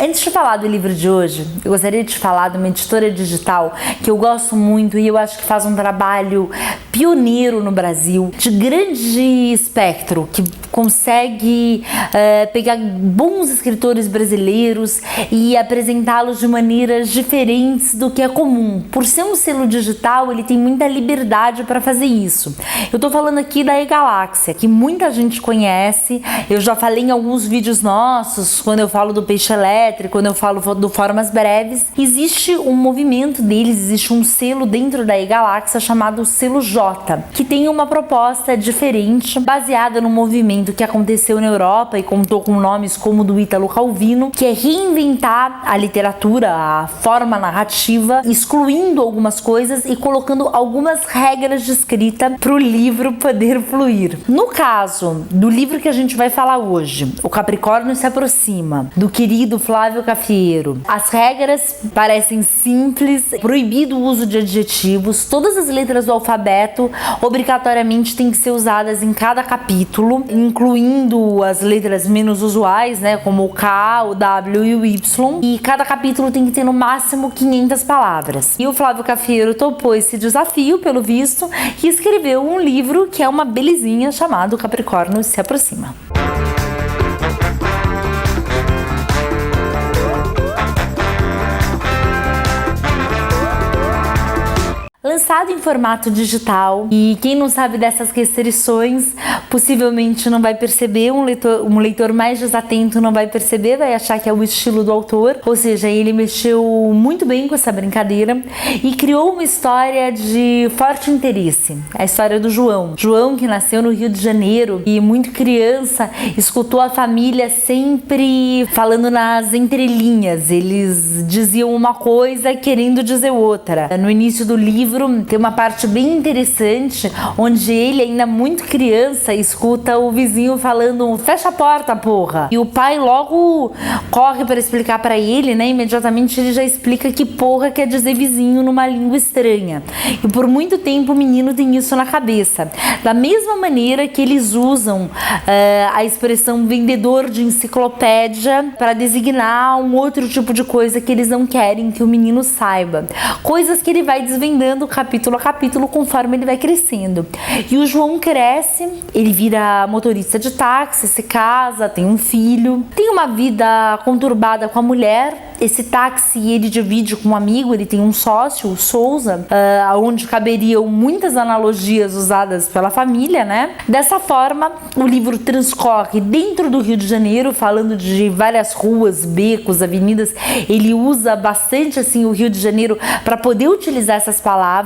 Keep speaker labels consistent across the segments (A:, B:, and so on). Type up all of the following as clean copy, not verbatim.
A: Antes de falar do livro de hoje, eu gostaria de falar de uma editora digital que eu gosto muito e eu acho que faz um trabalho pioneiro no Brasil, de grande espectro, que consegue pegar bons escritores brasileiros e apresentá-los de maneiras diferentes do que é comum. Por ser um selo digital, ele tem muita liberdade para fazer isso. Eu tô falando aqui da E-Galáxia, que muita gente conhece. Eu já falei em alguns vídeos nossos, quando eu falo do Peixe Elétrico, quando eu falo do Formas Breves. Existe um movimento deles, existe um selo dentro da E-Galáxia chamado Selo J, que tem uma proposta diferente, baseada no movimento que aconteceu na Europa e contou com nomes como o do Ítalo Calvino, que é reinventar a literatura, a forma narrativa, excluindo algumas coisas e colocando algumas regras de escrita para o livro poder fluir. No caso do livro que a gente vai falar hoje, O Capricórnio se Aproxima, do querido Flávio Cafiero, as regras parecem simples, proibido o uso de adjetivos, todas as letras do alfabeto obrigatoriamente têm que ser usadas em cada capítulo, incluindo as letras menos usuais, né, como o K, o W e o Y, e cada capítulo tem que ter no máximo 500 palavras. E o Flávio Cafiero topou esse desafio, pelo visto, e escreveu um livro que é uma belezinha chamado O Capricórnio se Aproxima. Lançado em formato digital, e quem não sabe dessas restrições possivelmente não vai perceber, um leitor mais desatento não vai perceber, vai achar que é o estilo do autor, ou seja, ele mexeu muito bem com essa brincadeira e criou uma história de forte interesse, a história do João, que nasceu no Rio de Janeiro e muito criança escutou a família sempre falando nas entrelinhas, eles diziam uma coisa querendo dizer outra. No início do livro tem uma parte bem interessante onde ele, ainda muito criança, escuta o vizinho falando: fecha a porta, porra! E o pai logo corre para explicar para ele, né? Imediatamente ele já explica que porra quer dizer vizinho numa língua estranha. E por muito tempo o menino tem isso na cabeça. Da mesma maneira que eles usam a expressão vendedor de enciclopédia para designar um outro tipo de coisa que eles não querem que o menino saiba. Coisas que ele vai desvendando capítulo a capítulo conforme ele vai crescendo. E o João cresce, ele vira motorista de táxi, se casa, tem um filho, tem uma vida conturbada com a mulher. Esse táxi ele divide com um amigo, ele tem um sócio, o Souza, onde caberiam muitas analogias usadas pela família, né? Dessa forma, o livro transcorre dentro do Rio de Janeiro, falando de várias ruas, becos, avenidas. Ele usa bastante assim o Rio de Janeiro para poder utilizar essas palavras,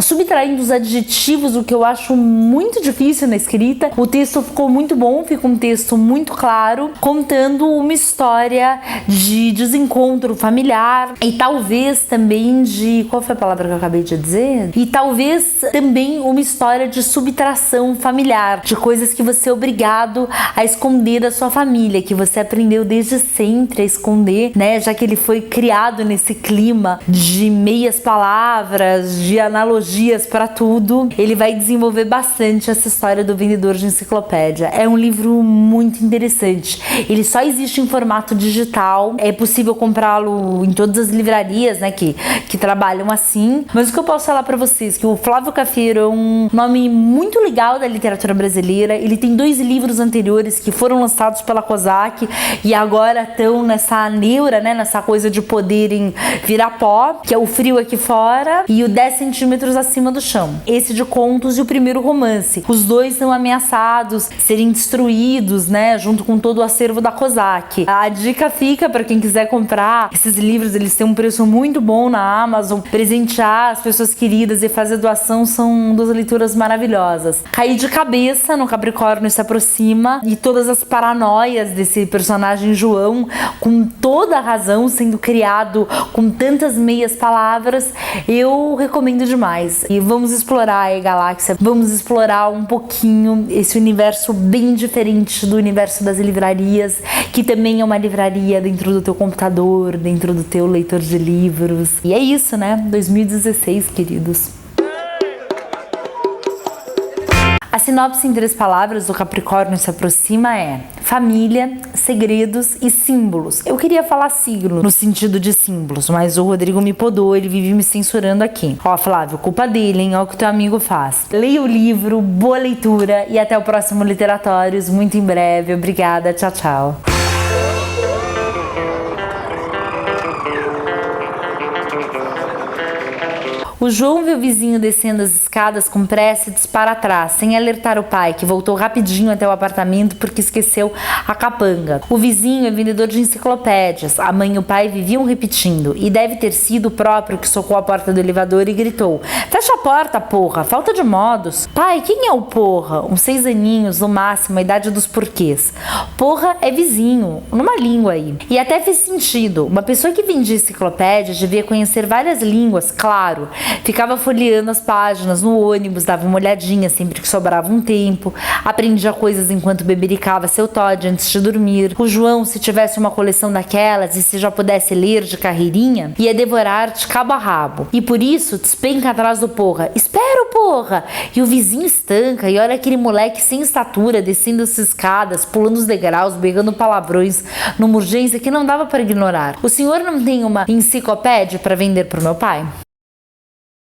A: subtraindo os adjetivos, o que eu acho muito difícil na escrita. O texto ficou muito bom, fica um texto muito claro, contando uma história de desencontro familiar e talvez também de... Qual foi a palavra que eu acabei de dizer? E talvez também uma história de subtração familiar, de coisas que você é obrigado a esconder da sua família, que você aprendeu desde sempre a esconder, né? Já que ele foi criado nesse clima de meias palavras, de analogias para tudo, ele vai desenvolver bastante essa história do vendedor de enciclopédia. É um livro muito interessante. Ele só existe em formato digital, é possível comprá-lo em todas as livrarias, né, que trabalham assim. Mas o que eu posso falar para vocês, que o Flávio Cafiero é um nome muito legal da literatura brasileira. Ele tem 2 livros anteriores que foram lançados pela Kozak e agora estão nessa neura, né, nessa coisa de poderem virar pó, que é O Frio Aqui Fora e o 10 centímetros acima do chão. Esse de contos e o primeiro romance. Os 2 são ameaçados serem destruídos, né, junto com todo o acervo da Kozak. A dica fica para quem quiser comprar esses livros, eles têm um preço muito bom na Amazon. Presentear as pessoas queridas e fazer doação são 2 leituras maravilhosas. Cair de cabeça no Capricórnio se Aproxima e todas as paranoias desse personagem João, com toda a razão, sendo criado com tantas meias palavras, eu recomendo demais. E vamos explorar a E-Galáxia, vamos explorar um pouquinho esse universo bem diferente do universo das livrarias, que também é uma livraria dentro do teu computador, dentro do teu leitor de livros. E é isso, né? 2016, queridos. A sinopse em 3 palavras do Capricórnio se Aproxima é: família, segredos e símbolos. Eu queria falar signo no sentido de símbolos, mas o Rodrigo me podou, ele vive me censurando aqui. Ó, Flávio, culpa dele, hein? Ó o que teu amigo faz. Leia o livro, boa leitura e até o próximo Literatórios, muito em breve. Obrigada, tchau, tchau. O João vê o vizinho descendo as escadas com pressa e dispara atrás, sem alertar o pai, que voltou rapidinho até o apartamento porque esqueceu a capanga. O vizinho é vendedor de enciclopédias. A mãe e o pai viviam repetindo, e deve ter sido o próprio que socou a porta do elevador e gritou: "Fecha a porta, porra! Falta de modos!" "Pai, quem é o porra?" Uns 6 aninhos, no máximo, a idade dos porquês. Porra é vizinho, numa língua aí. E até fez sentido. Uma pessoa que vendia enciclopédias devia conhecer várias línguas, claro. Ficava folheando as páginas no ônibus, dava uma olhadinha sempre que sobrava um tempo, aprendia coisas enquanto bebericava seu Todd antes de dormir. O João, se tivesse uma coleção daquelas e se já pudesse ler de carreirinha, ia devorar de cabo a rabo. E por isso, despenca atrás do porra: "Espera, porra!" E o vizinho estanca e olha aquele moleque sem estatura descendo as escadas, pulando os degraus, berrando palavrões, numa urgência que não dava para ignorar. "O senhor não tem uma enciclopédia para vender pro meu pai?"